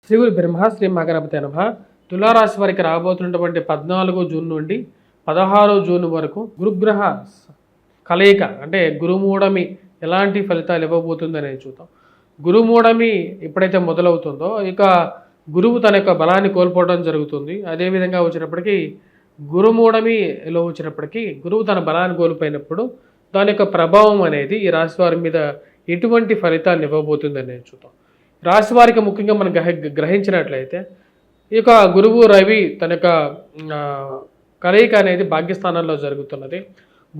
శ్రీ గురు బ్రహ్మ శ్రీ మగరపతి నమః. తులారాశి వారికి రాబోతున్నటువంటి 14 జూన్ నుండి 16 జూన్ వరకు గురుగ్రహ కలయిక అంటే గురుమూఢమి ఎలాంటి ఫలితాలు ఇవ్వబోతుంది అనేది చూద్దాం. గురుమూఢమి ఎప్పుడైతే మొదలవుతుందో ఇక గురువు తన యొక్క బలాన్ని కోల్పోవడం జరుగుతుంది. అదేవిధంగా వచ్చినప్పటికీ గురుమూఢమిలో వచ్చినప్పటికీ గురువు తన బలాన్ని కోల్పోయినప్పుడు దాని యొక్క ప్రభావం అనేది ఈ రాశి వారి మీద ఎటువంటి ఫలితాన్ని ఇవ్వబోతుంది అనేది చూద్దాం. రాశి వారికి ముఖ్యంగా మనం గ్రహించినట్లయితే ఈ యొక్క గురువు రవి తన యొక్క కలయిక అనేది భాగ్యస్థానంలో జరుగుతున్నది.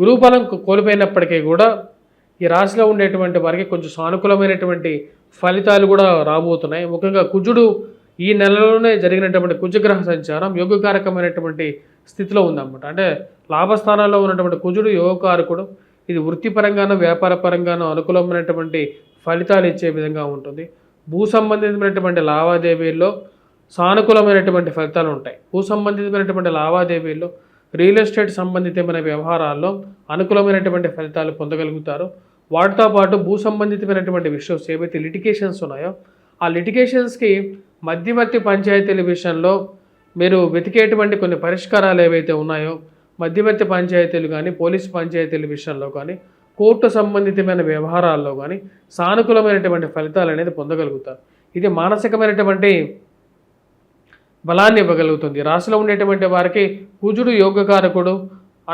గురువు బలం కోల్పోయినప్పటికీ కూడా ఈ రాశిలో ఉండేటువంటి వారికి కొంచెం సానుకూలమైనటువంటి ఫలితాలు కూడా రాబోతున్నాయి. ముఖ్యంగా కుజుడు ఈ నెలలోనే జరిగినటువంటి కుజగ్రహ సంచారం యోగకారకమైనటువంటి స్థితిలో ఉందన్నమాట. అంటే లాభస్థానాల్లో ఉన్నటువంటి కుజుడు యోగకారకుడు. ఇది వృత్తిపరంగానూ వ్యాపార పరంగానూ అనుకూలమైనటువంటి ఫలితాలు ఇచ్చే విధంగా ఉంటుంది. భూ సంబంధితమైనటువంటి లావాదేవీల్లో సానుకూలమైనటువంటి ఫలితాలు ఉంటాయి. భూ సంబంధితమైనటువంటి లావాదేవీల్లో రియల్ ఎస్టేట్ సంబంధితమైన వ్యవహారాల్లో అనుకూలమైనటువంటి ఫలితాలు పొందగలుగుతారు. వాటితో పాటు భూ సంబంధితమైనటువంటి విషయాలు ఏవైతే లిటిగేషన్స్ ఉన్నాయో ఆ లిటిగేషన్స్కి మధ్యవర్తి పంచాయతీల విషయంలో మీరు వెతికేటువంటి కొన్ని పరిష్కారాలు ఏవైతే ఉన్నాయో మధ్యవర్తి పంచాయతీలు కానీ పోలీసు పంచాయతీల విషయంలో కానీ కోర్టు సంబంధితమైన వ్యవహారాల్లో కానీ సానుకూలమైనటువంటి ఫలితాలు అనేది పొందగలుగుతారు. ఇది మానసికమైనటువంటి బలాన్ని ఇవ్వగలుగుతుంది. రాశిలో ఉండేటువంటి వారికి కుజుడు యోగకారకుడు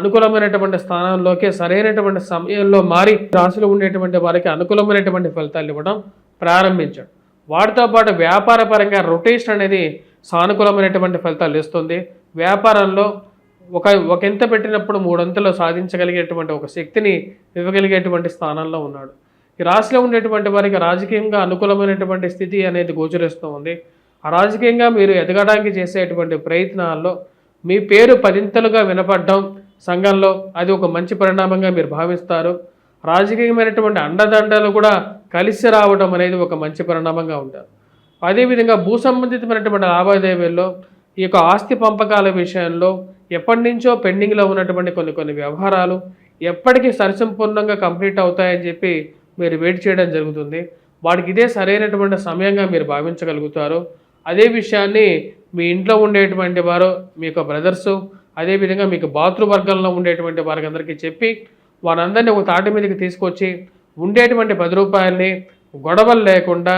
అనుకూలమైనటువంటి స్థానంలోకి సరైనటువంటి సమయంలో మారి రాశిలో ఉండేటువంటి వారికి అనుకూలమైనటువంటి ఫలితాలు ఇవ్వడం ప్రారంభించాడు. వాటితో పాటు వ్యాపార పరంగా రొటేషన్ అనేది సానుకూలమైనటువంటి ఫలితాలు ఇస్తుంది. వ్యాపారంలో ఒక ఎంత పెట్టినప్పుడు 3 అంతలు సాధించగలిగేటువంటి ఒక శక్తిని ఇవ్వగలిగేటువంటి స్థానంలో ఉన్నాడు. ఈ రాశిలో ఉండేటువంటి వారికి రాజకీయంగా అనుకూలమైనటువంటి స్థితి అనేది గోచరిస్తూ ఉంది. ఆ రాజకీయంగా మీరు ఎదగడానికి చేసేటువంటి ప్రయత్నాల్లో మీ పేరు 10 వినపడడం సంఘంలో అది ఒక మంచి పరిణామంగా మీరు భావిస్తారు. రాజకీయమైనటువంటి అండదండలు కూడా కలిసి రావడం అనేది ఒక మంచి పరిణామంగా ఉంటారు. అదేవిధంగా భూ సంబంధితమైనటువంటి లావాదేవీల్లో ఈ యొక్క ఆస్తి పంపకాల విషయంలో ఎప్పటి నుంచో పెండింగ్లో ఉన్నటువంటి కొన్ని వ్యవహారాలు ఎప్పటికీ సరిసంపూర్ణంగా కంప్లీట్ అవుతాయని చెప్పి మీరు వెయిట్ చేయడం జరుగుతుంది. వాటికి ఇదే సరైనటువంటి సమయంగా మీరు భావించగలుగుతారు. అదే విషయాన్ని మీ ఇంట్లో ఉండేటువంటి వారు మీ యొక్క బ్రదర్సు అదేవిధంగా మీకు భాతృవర్గంలో ఉండేటువంటి వారికి అందరికీ చెప్పి వారందరినీ ఒక తాటి మీదకి తీసుకొచ్చి ఉండేటువంటి 10 రూపాయలని గొడవలు లేకుండా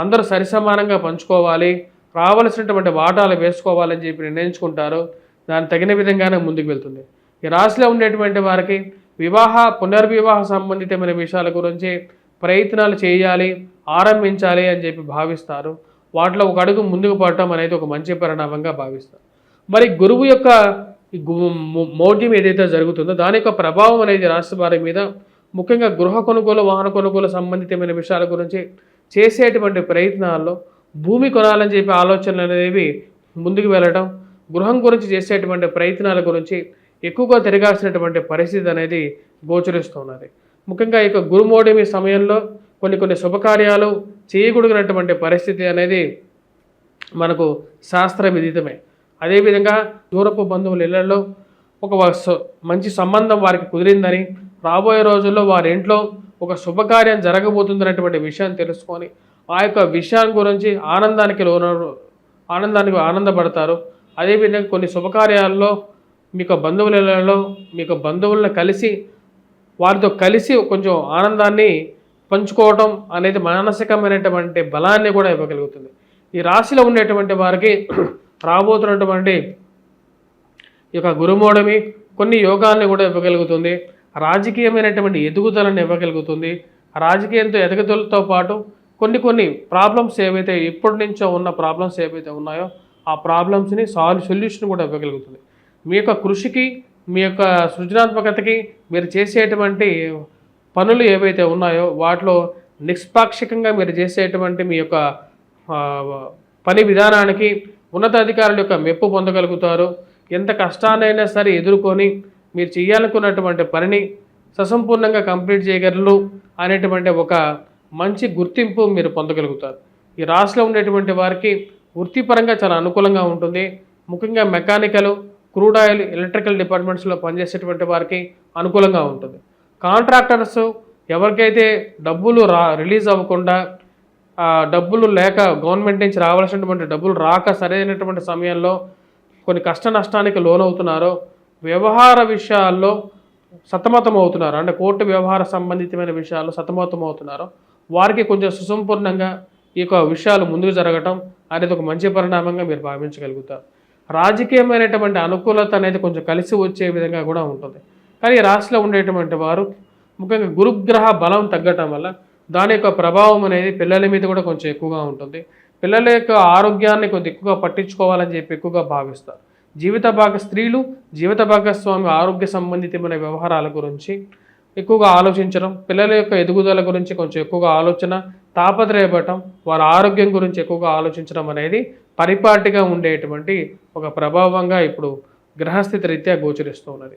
అందరూ సరిసమానంగా పంచుకోవాలి, రావాల్సినటువంటి వాటాలు వేసుకోవాలని చెప్పి నిర్ణయించుకుంటారు. దానికి తగిన విధంగానే ముందుకు వెళ్తుంది. ఈ రాశిలో ఉండేటువంటి వారికి పునర్వివాహ సంబంధితమైన విషయాల గురించి ప్రయత్నాలు చేయాలి, ఆరంభించాలి అని చెప్పి భావిస్తారు. వాటిలో ఒక అడుగు ముందుకు పడటం అనేది ఒక మంచి పరిణామంగా భావిస్తారు. మరి గురువు యొక్క మౌఢ్యం ఏదైతే జరుగుతుందో దాని యొక్క ప్రభావం అనేది రాశి వారి మీద ముఖ్యంగా గృహ కొనుగోలు వాహన కొనుగోలు సంబంధితమైన విషయాల గురించి చేసేటువంటి ప్రయత్నాల్లో భూమి కొనాలని చెప్పి ఆలోచనలు అనేవి ముందుకు వెళ్ళడం, గృహం గురించి చేసేటువంటి ప్రయత్నాల గురించి ఎక్కువగా తిరగాల్సినటువంటి పరిస్థితి అనేది గోచరిస్తున్నది. ముఖ్యంగా ఇక గురుమౌఢమి సమయంలో కొన్ని శుభకార్యాలు చేయకూడనటువంటి పరిస్థితి అనేది మనకు శాస్త్ర విదితమే. అదేవిధంగా దూరపు బంధువుల ఇళ్లలో ఒక మంచి సంబంధం వారికి కుదిరిందని రాబోయే రోజుల్లో వారి ఇంట్లో ఒక శుభకార్యం జరగబోతుందనేటువంటి విషయాన్ని తెలుసుకొని ఆ యొక్క విషయాన్ని గురించి ఆనందపడతారు. అదేవిధంగా కొన్ని శుభకార్యాల్లో మీకు బంధువులలో మీకు బంధువులను కలిసి వారితో కలిసి కొంచెం ఆనందాన్ని పంచుకోవటం అనేది మానసికమైనటువంటి బలాన్ని కూడా ఇవ్వగలుగుతుంది. ఈ రాశిలో ఉండేటువంటి వారికి రాబోతున్నటువంటి ఈ యొక్క గురుమౌఢమి కొన్ని యోగాల్ని కూడా ఇవ్వగలుగుతుంది. రాజకీయమైనటువంటి ఎదుగుదలను ఇవ్వగలుగుతుంది. రాజకీయంతో ఎదుగుదలతో పాటు కొన్ని ప్రాబ్లమ్స్ ఏవైతే ఇప్పటి నుంచో ఉన్న ప్రాబ్లమ్స్ ఏవైతే ఉన్నాయో ఆ ప్రాబ్లమ్స్ని సొల్యూషన్ కూడా ఇవ్వగలుగుతుంది. మీ యొక్క కృషికి మీ యొక్క సృజనాత్మకతకి మీరు చేసేటువంటి పనులు ఏవైతే ఉన్నాయో వాటిలో నిష్పాక్షికంగా మీరు చేసేటువంటి మీ యొక్క పని విధానానికి ఉన్నతాధికారుల యొక్క మెప్పు పొందగలుగుతారు. ఎంత కష్టాన్నైనా సరే ఎదుర్కొని మీరు చేయాలనుకున్నటువంటి పనిని ససంపూర్ణంగా కంప్లీట్ చేయగలరు అనేటువంటి ఒక మంచి గుర్తింపు మీరు పొందగలుగుతారు. ఈ రాశిలో ఉండేటువంటి వారికి వృత్తిపరంగా చాలా అనుకూలంగా ఉంటుంది. ముఖ్యంగా మెకానికల్, క్రూడ్ ఆయిల్, ఎలక్ట్రికల్ డిపార్ట్మెంట్స్లో పనిచేసేటువంటి వారికి అనుకూలంగా ఉంటుంది. కాంట్రాక్టర్స్ ఎవరికైతే డబ్బులు రిలీజ్ అవ్వకుండా డబ్బులు లేక గవర్నమెంట్ నుంచి రావాల్సినటువంటి డబ్బులు రాక సరైనటువంటి సమయంలో కొన్ని కష్ట నష్టానికి లోనవుతున్నారో, వ్యవహార విషయాల్లో సతమతం అవుతున్నారు, అంటే కోర్టు వ్యవహార సంబంధితమైన విషయాల్లో సతమతం అవుతున్నారో వారికి కొంచెం సుసంపూర్ణంగా ఈ యొక్క విషయాలు ముందుకు జరగటం అనేది ఒక మంచి పరిణామంగా మీరు భావించగలుగుతారు. రాజకీయమైనటువంటి అనుకూలత అనేది కొంచెం కలిసి వచ్చే విధంగా కూడా ఉంటుంది. కానీ ఈ రాశిలో ఉండేటువంటి వారు ముఖ్యంగా గురుగ్రహ బలం తగ్గటం వల్ల దాని యొక్క ప్రభావం అనేది పిల్లల మీద కూడా కొంచెం ఎక్కువగా ఉంటుంది. పిల్లల యొక్క ఆరోగ్యాన్ని కొద్ది ఎక్కువగా పట్టించుకోవాలని చెప్పి ఎక్కువగా భావిస్తారు. స్త్రీలు జీవిత భాగస్వామి ఆరోగ్య సంబంధితమైన వ్యవహారాల గురించి ఎక్కువగా ఆలోచించడం, పిల్లల యొక్క ఎదుగుదల గురించి కొంచెం ఎక్కువగా ఆలోచన, తాపత్రయపడటం, వారి ఆరోగ్యం గురించి ఎక్కువగా ఆలోచించడం అనేది పరిపాటిగా ఉండేటువంటి ఒక ప్రభావంగా ఇప్పుడు గ్రహస్థితి రీత్యా గోచరిస్తూ ఉన్నది.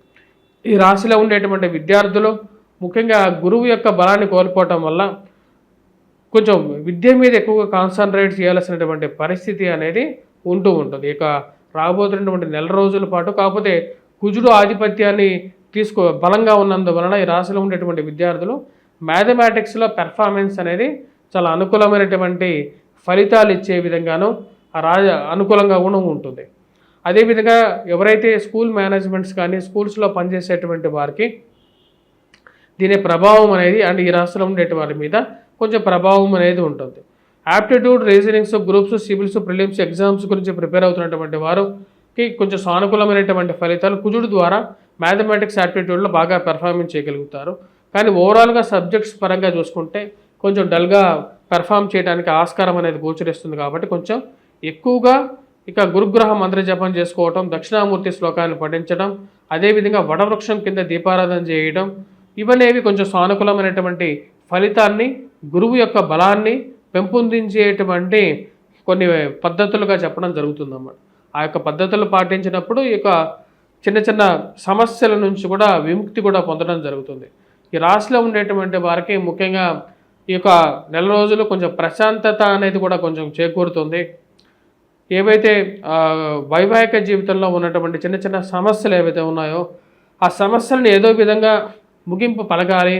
ఈ రాశిలో ఉండేటువంటి విద్యార్థులు ముఖ్యంగా గురువు యొక్క బలాన్ని కోల్పోవటం వల్ల కొంచెం విద్య మీద ఎక్కువగా కాన్సన్ట్రేట్ చేయాల్సినటువంటి పరిస్థితి అనేది ఉంటూ ఉంటుంది. ఇక రాబోతున్నటువంటి నెల రోజుల పాటు. కాకపోతే కుజుడు ఆధిపత్యాన్ని బలంగా ఉన్నందువలన ఈ రాశిలో ఉండేటువంటి విద్యార్థులు మ్యాథమెటిక్స్లో పెర్ఫార్మెన్స్ అనేది చాలా అనుకూలమైనటువంటి ఫలితాలు ఇచ్చే విధంగాను అనుకూలంగా కూడా ఉంటుంది. అదేవిధంగా ఎవరైతే స్కూల్ మేనేజ్మెంట్స్ కానీ స్కూల్స్లో పనిచేసేటువంటి వారికి దీని ప్రభావం అనేది అండ్ ఈ రాశిలో ఉండేటి వారి మీద కొంచెం ప్రభావం అనేది ఉంటుంది. Aptitude, reasonings, groups, civils, prelims exams గురించి ప్రిపేర్ అవుతున్నటువంటి వారికి కొంచెం సానుకూలమైనటువంటి ఫలితాలు కుజుడు ద్వారా మ్యాథమెటిక్స్ యాప్టిట్యూడ్లో బాగా పెర్ఫార్మెన్స్ చేయగలుగుతారు. కానీ ఓవరాల్గా సబ్జెక్ట్స్ పరంగా చూసుకుంటే కొంచెం డల్గా పెర్ఫామ్ చేయడానికి ఆస్కారం అనేది గోచరిస్తుంది. కాబట్టి కొంచెం ఎక్కువగా ఇక గురుగ్రహ మంత్ర జపం చేసుకోవటం, దక్షిణామూర్తి శ్లోకాన్ని పఠించడం, అదేవిధంగా వటవృక్షం కింద దీపారాధన చేయడం, ఇవనేవి కొంచెం సానుకూలమైనటువంటి ఫలితాన్ని, గురువు యొక్క బలాన్ని పెంపొందించేటువంటి కొన్ని పద్ధతులుగా చెప్పడం జరుగుతుందన్నమాట. ఆ యొక్క పద్ధతులు పాటించినప్పుడు ఈ యొక్క చిన్న చిన్న సమస్యల నుంచి కూడా విముక్తి కూడా పొందడం జరుగుతుంది. ఈ రాశిలో ఉండేటువంటి వారికి ముఖ్యంగా ఈ యొక్క నెల రోజులు కొంచెం ప్రశాంతత అనేది కూడా కొంచెం చేకూరుతుంది. ఏవైతే వైవాహిక జీవితంలో ఉన్నటువంటి చిన్న చిన్న సమస్యలు ఏవైతే ఉన్నాయో ఆ సమస్యలను ఏదో విధంగా ముగింపు పలకాలి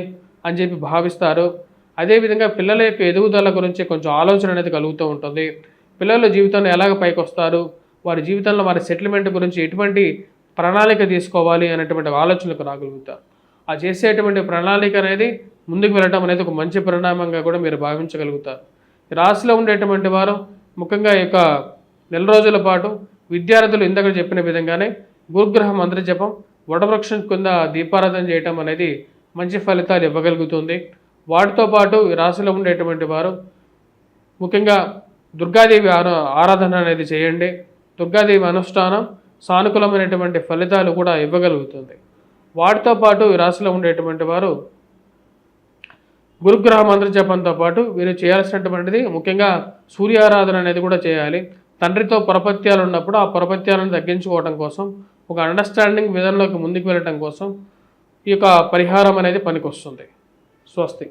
అని చెప్పి భావిస్తారు. అదేవిధంగా పిల్లల యొక్క ఎదుగుదల గురించి కొంచెం ఆలోచన అనేది కలుగుతూ ఉంటుంది. పిల్లల జీవితంలో ఎలాగ పైకి వస్తారు, వారి జీవితంలో వారి సెటిల్మెంట్ గురించి ఎటువంటి ప్రణాళిక తీసుకోవాలి అనేటువంటి ఆలోచనలకు రాగలుగుతారు. ఆ చేసేటువంటి ప్రణాళిక అనేది ముందుకు వెళ్ళడం అనేది ఒక మంచి పరిణామంగా కూడా మీరు భావించగలుగుతారు. ఈ రాశిలో ఉండేటువంటి వారు ముఖ్యంగా ఈ యొక్క నెల రోజుల పాటు విద్యార్థులు ఇందాక చెప్పిన విధంగానే గురుగ్రహ మంత్ర జపం, వటవృక్షం కింద దీపారాధన చేయటం అనేది మంచి ఫలితాలు ఇవ్వగలుగుతుంది. వాటితో పాటు ఈ రాశిలో ఉండేటువంటి వారు ముఖ్యంగా దుర్గాదేవి ఆరాధన అనేది చేయండి. దుర్గాదేవి అనుష్ఠానం సానుకూలమైనటువంటి ఫలితాలు కూడా ఇవ్వగలుగుతుంది. వాటితో పాటు ఈ రాశిలో ఉండేటువంటి వారు గురుగ్రహ మంత్ర జపంతో పాటు వీరు చేయాల్సినటువంటిది ముఖ్యంగా సూర్యారాధన అనేది కూడా చేయాలి. తండ్రితో పొరపత్యాలు ఉన్నప్పుడు ఆ పొరపత్యాలను తగ్గించుకోవడం కోసం, ఒక అండర్స్టాండింగ్ విధానంలోకి ముందుకు వెళ్ళటం కోసం ఈ యొక్క పరిహారం అనేది పనికొస్తుంది. స్వస్తి.